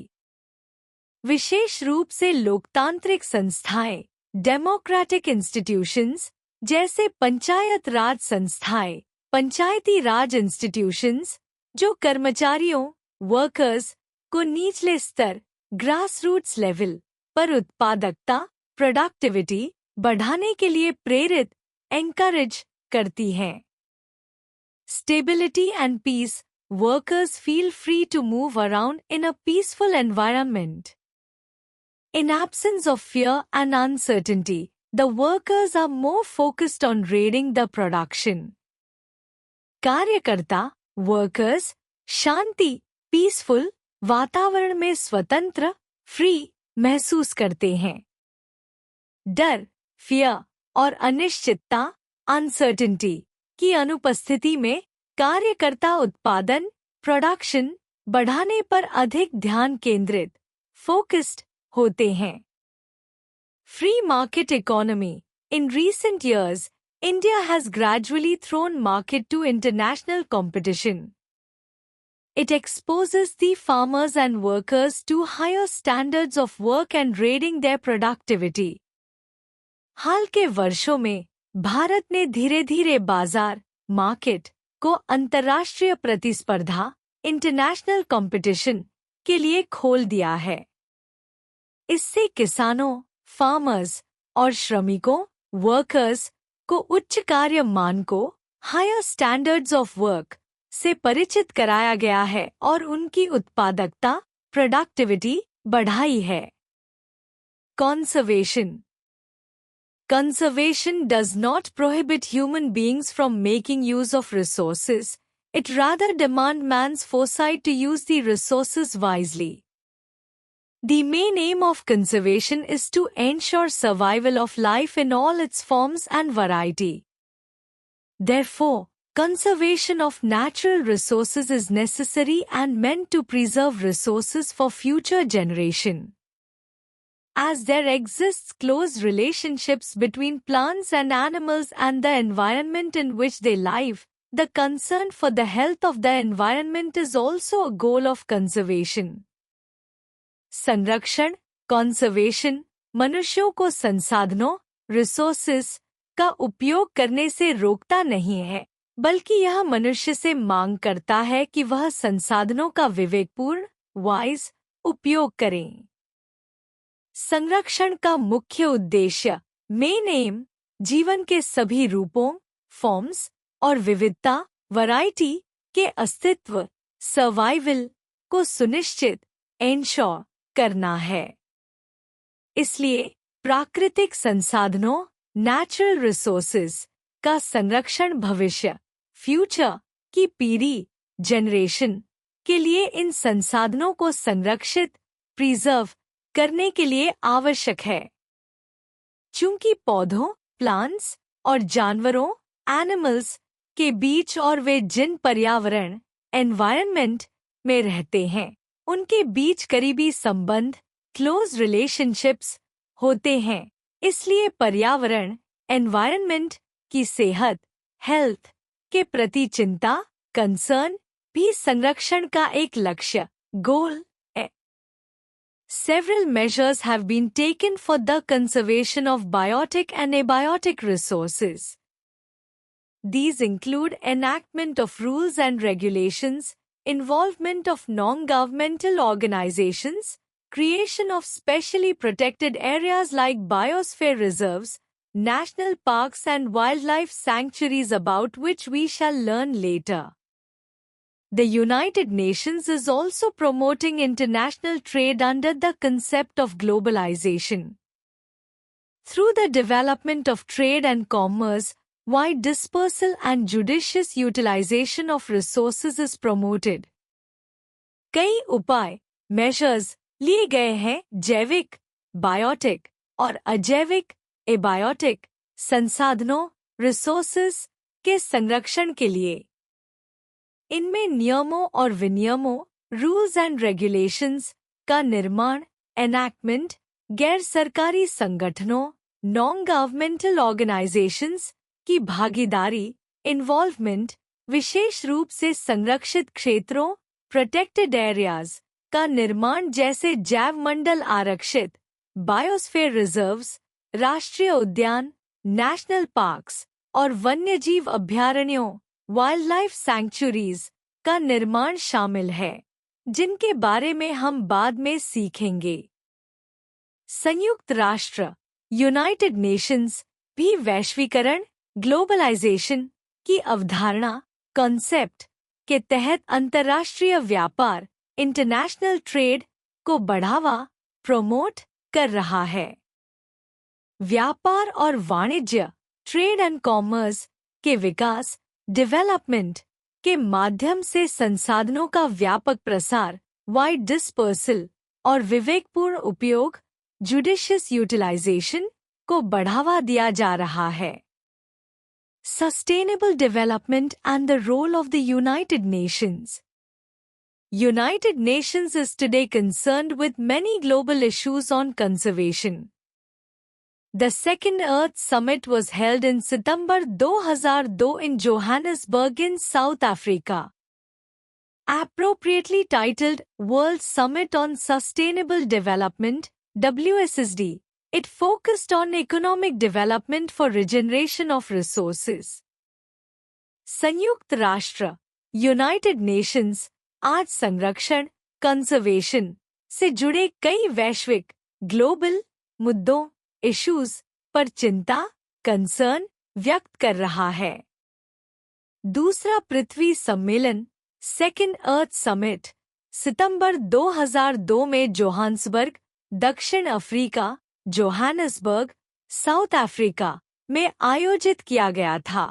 विशेष रूप से लोकतांत्रिक संस्थाएं, डेमोक्रेटिक इंस्टीट्यूशंस जैसे पंचायत राज संस्थाएं, पंचायती राज इंस्टीट्यूशंस, जो कर्मचारियों, वर्कर्स को निचले स्तर, ग्रासरूट्स लेवल पर उत्पादकता, प्रोडक्टिविटी बढ़ाने के लिए प्रेरित, एनकरेज करती हैं। Stability and peace, workers feel free to move around in a peaceful environment. In absence of fear and uncertainty, the workers are more focused on raiding the production. कार्यकर्ता, workers, शांति, peaceful वातावरण में स्वतंत्र, free महसूस करते हैं। डर, fear और अनिश्चितता, अनसर्टेनिटी की अनुपस्थिति में कार्यकर्ता उत्पादन, प्रोडक्शन बढ़ाने पर अधिक ध्यान केंद्रित, फोकस्ड होते हैं। Free market economy, in recent years India has gradually thrown market to international competition. It exposes the farmers and workers to higher standards of work and raiding their productivity. हाल के वर्षों में भारत ने धीरे धीरे बाजार, मार्केट को अंतर्राष्ट्रीय प्रतिस्पर्धा, इंटरनेशनल कंपटीशन के लिए खोल दिया है। इससे किसानों, फार्मर्स और श्रमिकों, वर्कर्स को उच्च कार्य मानकों, हायर स्टैंडर्ड्स ऑफ वर्क से परिचित कराया गया है और उनकी उत्पादकता, प्रोडक्टिविटी बढ़ाई है। Conservation, Conservation does not prohibit human beings from making use of resources. It rather demands man's foresight to use the resources wisely. The main aim of conservation is to ensure survival of life in all its forms and variety. Therefore, conservation of natural resources is necessary and meant to preserve resources for future generation. As there exists close relationships between plants and animals and the environment in which they live, the concern for the health of the environment is also a goal of conservation. संरक्षण, conservation, मनुष्यों को संसाधनों, resources का उपयोग करने से रोकता नहीं है, बल्कि यह मनुष्य से मांग करता है कि वह संसाधनों का विवेकपूर्ण, wise उपयोग करें। संरक्षण का मुख्य उद्देश्य, मेन एम, जीवन के सभी रूपों, फॉर्म्स और विविधता, वैरायटी के अस्तित्व, सर्वाइवल को सुनिश्चित, एंश्योर करना है। इसलिए प्राकृतिक संसाधनों, नेचुरल रिसोर्सेज का संरक्षण भविष्य, फ्यूचर की पीढ़ी, जनरेशन के लिए इन संसाधनों को संरक्षित, प्रिजर्व करने के लिए आवश्यक है। चूंकि पौधों, प्लांट्स और जानवरों, एनिमल्स के बीच और वे जिन पर्यावरण, एनवायरनमेंट में रहते हैं, उनके बीच करीबी संबंध, क्लोज रिलेशनशिप्स होते हैं, इसलिए पर्यावरण, एनवायरनमेंट की सेहत, हेल्थ के प्रति चिंता, कंसर्न भी संरक्षण का एक लक्ष्य, गोल है। Several measures have been taken for the conservation of biotic and abiotic resources. These include enactment of rules and regulations, involvement of non-governmental organizations, creation of specially protected areas like biosphere reserves, national parks and wildlife sanctuaries about which we shall learn later. The United Nations is also promoting international trade under the concept of globalization. Through the development of trade and commerce, wide dispersal and judicious utilization of resources is promoted. कई उपाय measures लिए गए हैं जैविक biotic और अजैविक abiotic संसाधनों resources के संरक्षण के लिए। इनमें नियमों और विनियमों रूल्स एंड रेगुलेशंस का निर्माण, एनैक्टमेंट, गैर सरकारी संगठनों नॉन गवर्नमेंटल ऑर्गेनाइजेशंस की भागीदारी, इन्वॉल्वमेंट, विशेष रूप से संरक्षित क्षेत्रों प्रोटेक्टेड एरियाज का निर्माण जैसे जैव मंडल आरक्षित, बायोस्फीयर रिजर्व्स, राष्ट्रीय उद्यान, नेशनल पार्क्स और वन्यजीव अभयारण्यों वाइल्ड लाइफ सैंक्चुरीज का निर्माण शामिल है, जिनके बारे में हम बाद में सीखेंगे। संयुक्त राष्ट्र यूनाइटेड नेशंस भी वैश्वीकरण ग्लोबलाइजेशन की अवधारणा कॉन्सेप्ट के तहत अंतर्राष्ट्रीय व्यापार इंटरनेशनल ट्रेड को बढ़ावा प्रमोट कर रहा है। व्यापार और वाणिज्य ट्रेड एंड कॉमर्स के विकास डेवलपमेंट के माध्यम से संसाधनों का व्यापक प्रसार, वाइड डिस्पर्सल और विवेकपूर्ण उपयोग जुडिशियस यूटिलाइजेशन को बढ़ावा दिया जा रहा है। Sustainable development and the role of the United Nations. United Nations is today concerned with many global issues on conservation. The Second Earth Summit was held in September 2002 in Johannesburg in South Africa. Appropriately titled World Summit on Sustainable Development, WSSD, it focused on economic development for regeneration of resources. संयुक्त राष्ट्र United Nations आज संरक्षण conservation से जुड़े कई वैश्विक global मुद्दों issues पर चिंता कंसर्न व्यक्त कर रहा है। दूसरा पृथ्वी सम्मेलन सेकेंड अर्थ समिट सितंबर 2002 में जोहान्सबर्ग दक्षिण अफ्रीका जोहान्सबर्ग साउथ अफ्रीका में आयोजित किया गया था।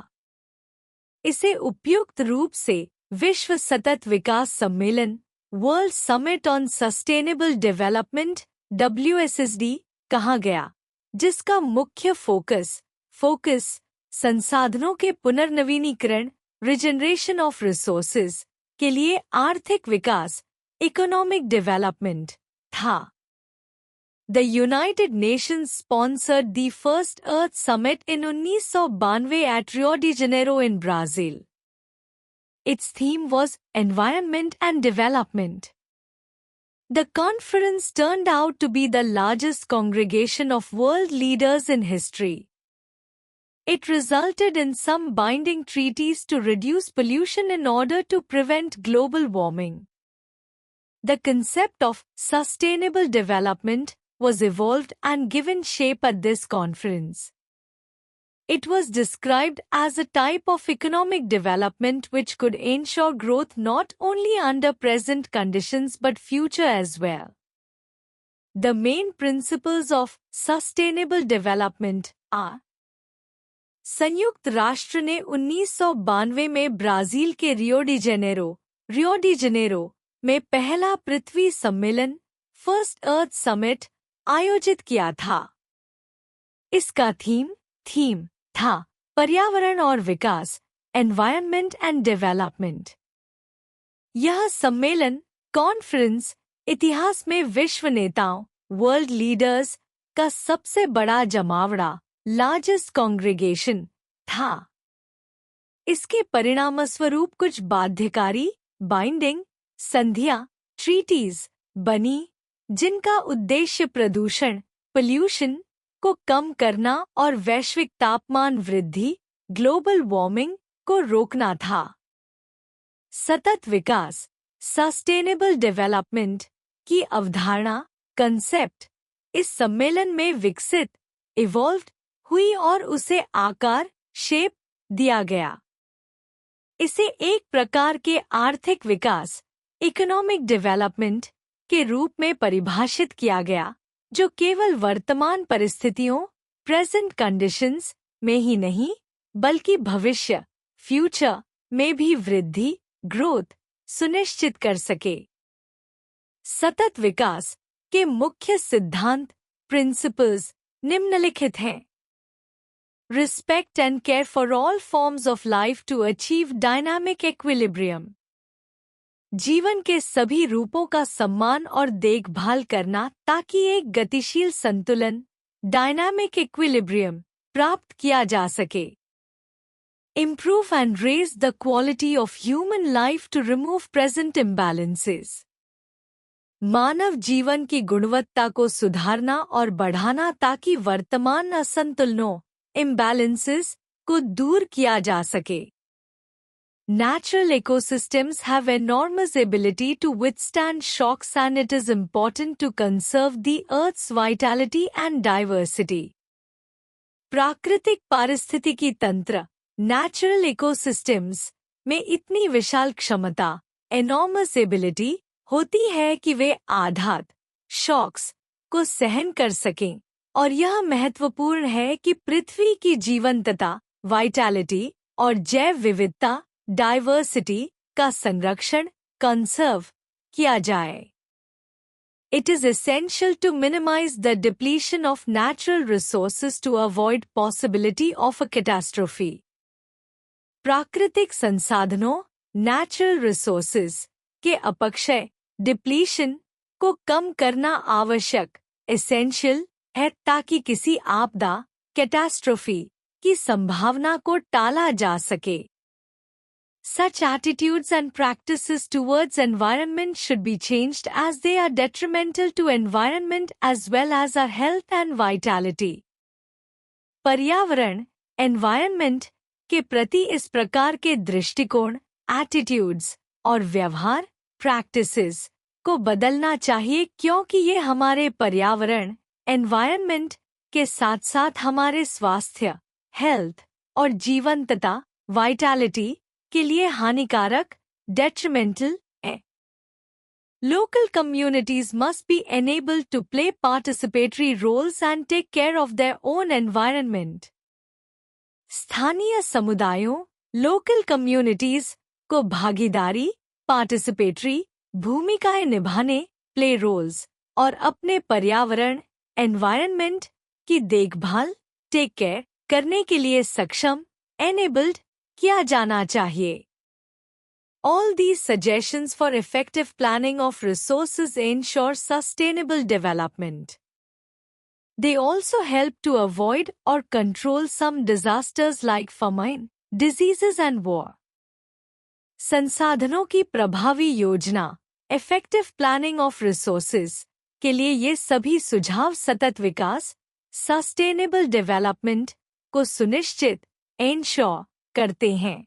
इसे उपयुक्त रूप से विश्व सतत विकास सम्मेलन world summit on sustainable development WSSD कहा गया, जिसका मुख्य फोकस संसाधनों के पुनर्नवीनीकरण रिजनरेशन ऑफ रिसोर्सेज के लिए आर्थिक विकास इकोनॉमिक डेवलपमेंट था। The United Nations sponsored the first Earth Summit in 1992 at Rio de Janeiro in Brazil. Its theme was Environment and Development. The conference turned out to be the largest congregation of world leaders in history. It resulted in some binding treaties to reduce pollution in order to prevent global warming. The concept of sustainable development was evolved and given shape at this conference. It was described as a type of economic development which could ensure growth not only under present conditions but future as well. The main principles of sustainable development are संयुक्त राष्ट्र ने 1992 में Brazil के Rio de Janeiro में पहला पृथ्वी सम्मेलन first अर्थ summit आयोजित किया था। इसका थीम था पर्यावरण और विकास एनवायरनमेंट एंड डेवलपमेंट। यह सम्मेलन कॉन्फ्रेंस इतिहास में विश्व नेताओं वर्ल्ड लीडर्स का सबसे बड़ा जमावड़ा लार्जेस्ट कॉन्ग्रेगेशन था। इसके परिणामस्वरूप कुछ बाध्यकारी बाइंडिंग संधियां ट्रीटीज बनी, जिनका उद्देश्य प्रदूषण पोल्यूशन को कम करना और वैश्विक तापमान वृद्धि ग्लोबल वार्मिंग को रोकना था। सतत विकास सस्टेनेबल डेवलपमेंट की अवधारणा, कंसेप्ट, इस सम्मेलन में विकसित, इवॉल्व्ड हुई और उसे आकार, शेप दिया गया। इसे एक प्रकार के आर्थिक विकास, इकोनॉमिक डेवलपमेंट के रूप में परिभाषित किया गया, जो केवल वर्तमान परिस्थितियों, प्रेजेंट कंडीशंस में ही नहीं, बल्कि भविष्य, फ्यूचर में भी वृद्धि, ग्रोथ सुनिश्चित कर सके। सतत विकास के मुख्य सिद्धांत, प्रिंसिपल्स निम्नलिखित हैं। Respect and care for all forms of life to achieve dynamic equilibrium. जीवन के सभी रूपों का सम्मान और देखभाल करना ताकि एक गतिशील संतुलन, डायनामिक इक्विलिब्रियम प्राप्त किया जा सके। Improve and raise the quality of human life to remove present imbalances. मानव जीवन की गुणवत्ता को सुधारना और बढ़ाना ताकि वर्तमान असंतुलनों, imbalances को दूर किया जा सके। Natural ecosystems have enormous ability to withstand shocks and it is important to conserve the Earth's vitality and diversity. प्राकृतिक पारिस्थितिकी तंत्र, natural ecosystems में इतनी विशाल क्षमता, enormous ability होती है कि वे आघात, शॉक्स को सहन कर सकें, और यह महत्वपूर्ण है कि पृथ्वी की जीवंतता, वाइटैलिटी और जैव विविधता, डाइवर्सिटी का संरक्षण, कंसर्व किया जाए। It is essential to minimize the depletion of natural resources to avoid possibility of a catastrophe. प्राकृतिक संसाधनों, natural resources के अपक्षय, डिप्लीशन को कम करना आवश्यक, essential है ताकि किसी आपदा, कैटास्ट्रोफी की संभावना को टाला जा सके। Such attitudes and practices towards environment should be changed as they are detrimental to environment as well as our health and vitality. पर्यावरण, environment के प्रति इस प्रकार के दृष्टिकोण, attitudes और व्यवहार, practices को बदलना चाहिए क्योंकि ये हमारे पर्यावरण, एनवायरनमेंट के साथ साथ हमारे स्वास्थ्य, हेल्थ और जीवंतता, वाइटैलिटी के लिए हानिकारक, डेट्रिमेंटल है। Local communities must be enabled to play participatory roles and take care of their own environment. स्थानीय समुदायों, local communities को भागीदारी, participatory भूमिकाएं निभाने, play roles और अपने पर्यावरण, एनवायरनमेंट की देखभाल, टेक केयर करने के लिए सक्षम, enabled किया जाना चाहिए। All these suggestions for effective planning of resources ensure sustainable development. They also help to avoid or control some disasters like famine, diseases and war. संसाधनों की प्रभावी योजना, effective planning of resources के लिए ये सभी सुझाव सतत विकास, सस्टेनेबल डेवलपमेंट को सुनिश्चित, एंश्योर करते हैं।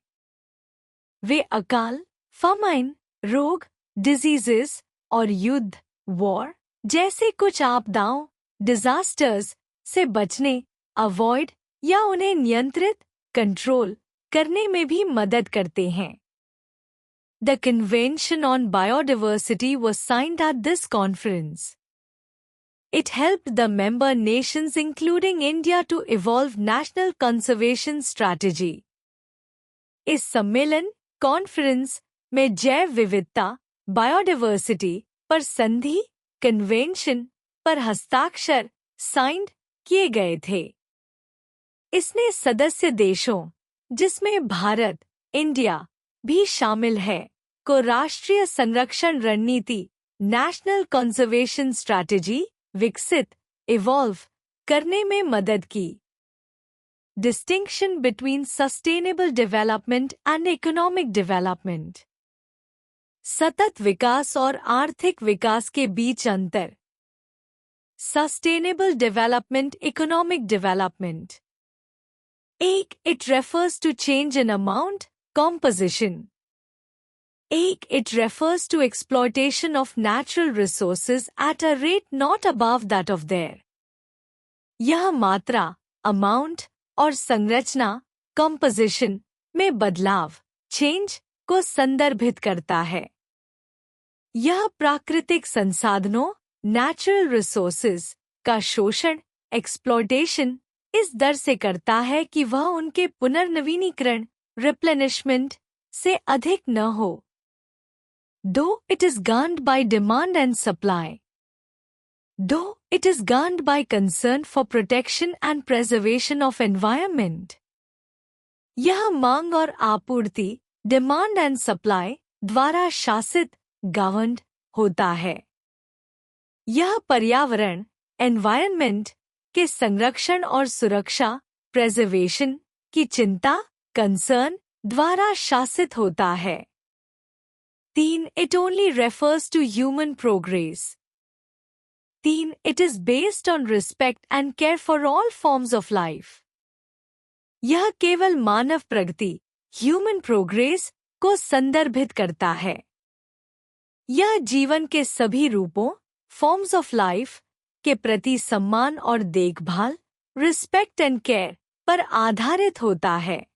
वे अकाल, famine, रोग, डिजीजेस और युद्ध, वॉर जैसे कुछ आपदाओं, डिजास्टर्स से बचने, अवॉइड या उन्हें नियंत्रित, कंट्रोल करने में भी मदद करते हैं। The Convention on Biodiversity was signed at this conference. It helped the member nations including India to evolve national conservation strategy. इस सम्मेलन, कॉन्फ्रेंस में जैव विविधता, बायोडाइवर्सिटी पर संधि, कन्वेंशन पर हस्ताक्षर, साइंड किए गए थे। इसने सदस्य देशों, जिसमें भारत, इंडिया भी शामिल है, को राष्ट्रीय संरक्षण रणनीति, नेशनल कंजर्वेशन स्ट्रैटेजी विकसित, इवॉल्व करने में मदद की। Distinction between sustainable development and economic development. सतत विकास और आर्थिक विकास के बीच अंतर। Sustainable development, economic development. 1. It refers to change in amount, composition. एक, it refers to exploitation of natural resources at a rate not above that of their. यह मात्रा, amount और संरचना, कंपोजिशन में बदलाव, चेंज को संदर्भित करता है। यह प्राकृतिक संसाधनों, नेचुरल रिसोर्सेज का शोषण, एक्सप्लॉयटेशन, इस दर से करता है कि वह उनके पुनर्नवीनीकरण, रिप्लेनिशमेंट से अधिक न हो। Though it is governed by demand and supply. Though it is governed by concern for protection and preservation of environment. यह मांग और आपूर्ति, डिमांड एंड सप्लाई, द्वारा शासित, गवर्न्ड होता है। यह पर्यावरण, एनवायरनमेंट के संरक्षण और सुरक्षा, प्रेजर्वेशन की चिंता, कंसर्न द्वारा शासित होता है। 3. It only refers to human progress. 3. It is based on respect and care for all forms of life. यह केवल मानव प्रगति, ह्यूमन प्रोग्रेस को संदर्भित करता है। यह जीवन के सभी रूपों, फॉर्म्स ऑफ लाइफ के प्रति सम्मान और देखभाल, रिस्पेक्ट एंड केयर पर आधारित होता है।